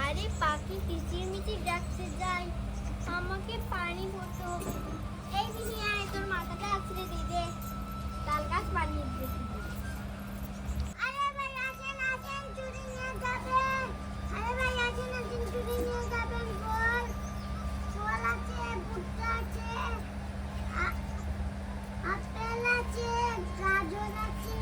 আরে পাখি কিচিরমিচির ডাকছে, যাই আমাকে পানি ভরতে হবে। এই মিহি আয়, তোর মাথাটা আছড়ে দিয়ে দে, তাল গাছ বানিয়ে দিয়েছি। আরে ভাই আসেন আসেন, চুরি নিয়ে যাবেন। আরে ভাই আসেন আসেন, চুরি নিয়ে যাবেন। বল ফল আছে, ভুট্টা আছে, আপেল আছে, গাজর আছে,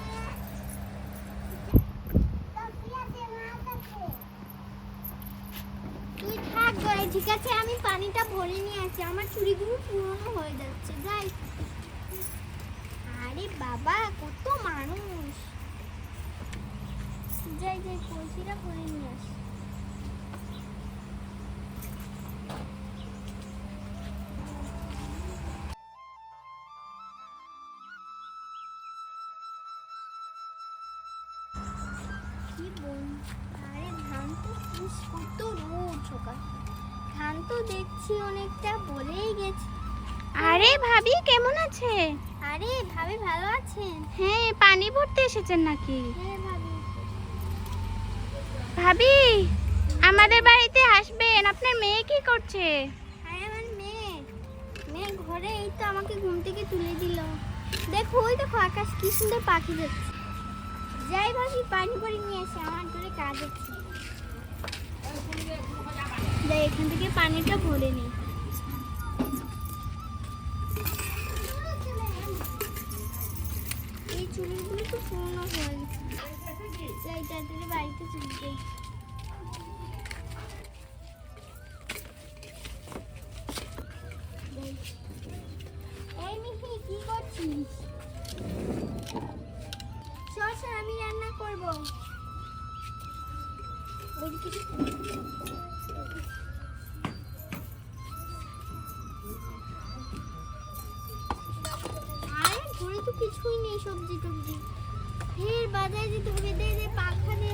তুই থাক ঘরে, ঠিক আছে? আমি পানিটা ভরে নিয়ে আসি, আমার চুড়িগুলো পুরনো হয়ে যাচ্ছে, যাই। আরে বাবা কত মানুষ, যাই যাই কলসিটা ভরে নিয়ে আসি। আরে ধান তো কত রোদ সকাল, ধান তো দেখছি অনেকটা বলেই গেছে। আরে ভাবি কেমন আছে? আরে ভাবি ভালো আছেন? হ্যাঁ, পানি ভরতে এসেছেন নাকি? হ্যাঁ ভাবি। ভাবি আমাদের বাড়িতে আসবেন, আপনার মেয়ে কি করছে? আরে আমার মেয়ে ঘরে, এই তো আমাকে ঘুম থেকে তুলে দিল। দেখো ওই দেখো আকাশ কি সুন্দর পাখি দেখছে। যাই ভাবি পানি ভরে নিয়ে আসি, আমার ঘরে কাজ হচ্ছে। যাই এখান থেকে পানিটা ভরে নিই। এই চুড়িগুলো তো পুরনো হয়ে গেছে, যাই তাড়াতাড়ি বাড়িতে চলে যাই। এই মিহি কি করছিস? সর আমি রান্না করব। আরে ঘরে তো কিছুই নেই, সবজি টবজি, ফের বাজারে যেতে হবে। দে দে পাখা দে।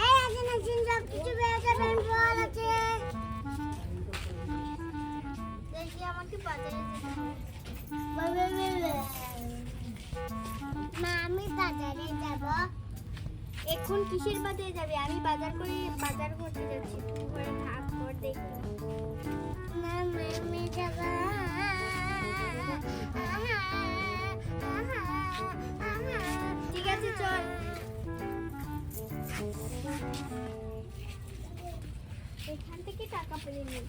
এই আসেন আসেন, সব কিছু বের করবেন, ফল আছে। দেখি আমাকে বাজারে যেতে হবে। মা আমি বাজারে যাব। এখন কিসের বাজারে যাবে? আমি বাজার করতে যাচ্ছি, পরে ভাগ কর দেখি। না আমি যাব। ঠিক আছে চল। এখান থেকে টাকা পেলে নিই।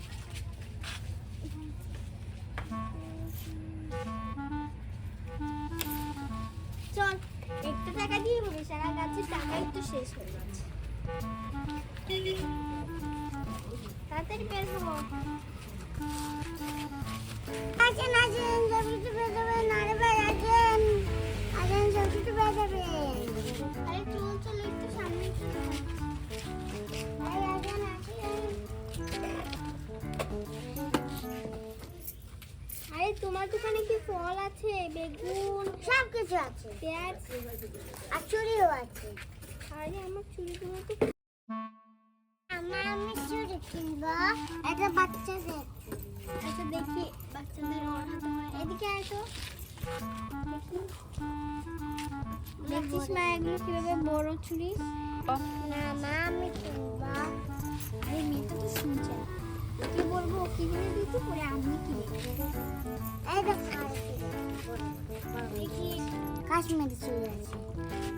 চল, একটা টাকা দিয়ে হবে, সারা গাছের টাকাই তো শেষ হয়ে যাচ্ছে। তাড়াতাড়ি বের হবো। আসেন আসেন, সবকিছু বের যাবেন। আরে ভাই আসেন আসেন, সবকিছু বের যাবেন। আরে চল চল, একটু সামনে চল। আরে আসেন আসেন। আরে তোমার দোকানে কি ফল আছে? বেগুন সব কিছু আছে, পেঁয়াজ আর চুড়িও আছে। আরে আমার চুড়িগুলো তো আমি চুড়ি কিনবো, একটা বাচ্চাদের। আচ্ছা দেখি বাচ্চাদের ওর হাতে হয়। এদিকে আয় তো দেখি। দেখছিস মা এগুলো কিভাবে বড় চুড়ি? না মা আমি কিনবো। আরে মেয়েটা তো শুনছে না, কি বলবো কি কিনে দিতে, পরে আমি কিনে দেবো। এই দেখো দেখি কাশ্মীরি চুড়ি আছে।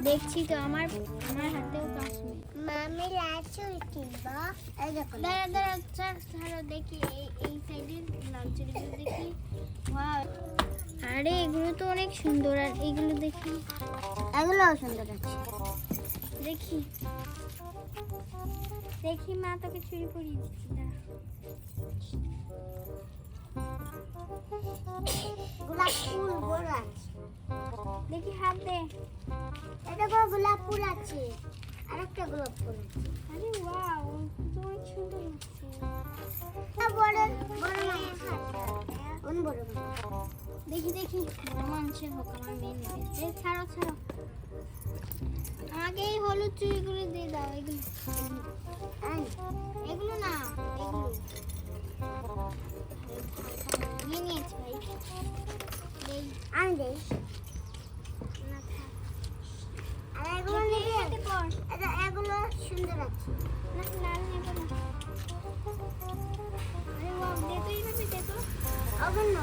দেখছি তো আমার হাতেও কাশ্মীর। মামি লাল চুড়ি কিনবো। এই দেখো দাঁড়া দাঁড়া, ছাড়ো দেখি এই সাইডের লাল চুড়িগুলো দেখি। ওয়াও, আরে এগুলো তো অনেক সুন্দর। আর এগুলো দেখি, এগুলোও সুন্দর আছে। দেখি দেখি মা তোকে চুড়ি পরিয়ে দিচ্ছি। গোলাপ ফুল বড় আছে, দেখি হাত দে। এটা গোলাপ ফুল আছে, আরেকটা গোলাপ ফুল আছে। আরে ওয়াও, তো অনেক সুন্দর লাগছে। বড় বড় কোন বড়? দেখি দেখি বড় মানুষের হোক, আমার মেয়ে নেবে। ছাড়ো ছাড়ো, আমাকে এই হলুদ চুড়িগুলো দিয়ে দাও। এগুলো না, এগুলো নিয়ে নিয়েছি ভাই। দেই আমি দেই না থাক আর এগুলো নিয়ে হাতে পড় এটা এগুলো সুন্দর আছে না লাল নেব না আরে ওয়াও দে তো এইভাবে দে তো আবার না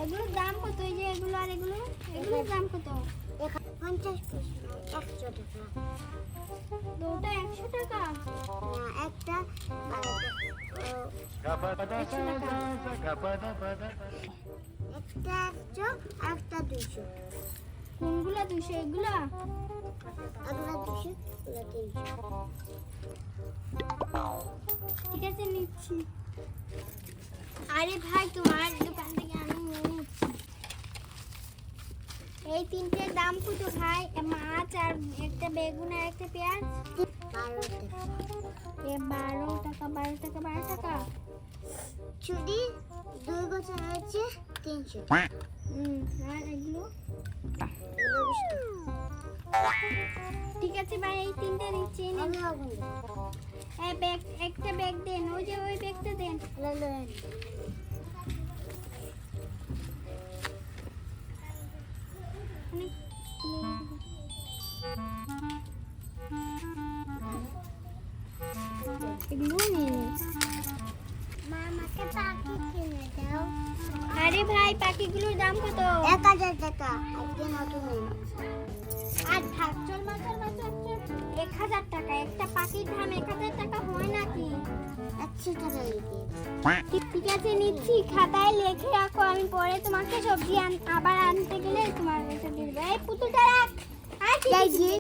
এগুলোর দাম কত এই যে এগুলো আর এগুলোর দাম কত 50 পিস 100 টাকা দুটো 100 টাকা না একটা একটা 200 কোনগুলা 200 এগুলা এগুলা 200 এগুলা 300 ঠিক আছে নিচ্ছি আরে ভাই তোমার দোকান থেকে আমি নিচ্ছি এই তিনটের দাম কত ভাই মাছ আর একটা বেগুন আর একটা পেঁয়াজ 12 টাকা চুড়ি 2 বছর হয়েছে 300 আর এগুলো ঠিক আছে ভাই এই তিনটা নিচ্ছি এই ব্যাগ একটা ব্যাগ দেন ওই যে ওই ব্যাগটা দেন আরে ভাই পাখিগুলোর দাম কত 1000 টাকা একদিন নতুন আর থাক চল 1000 টাকা একটা পাখির দাম 1000 টাকা হয় নাকি 100 টাকা ঠিক আছে নিচ্ছি খাতায় লিখে রাখো আমি পরে তোমাকে সবজি আবার আনতে গেলে তোমার এটা দিয়ে দেব এই পুতুলটা রাখ আর কি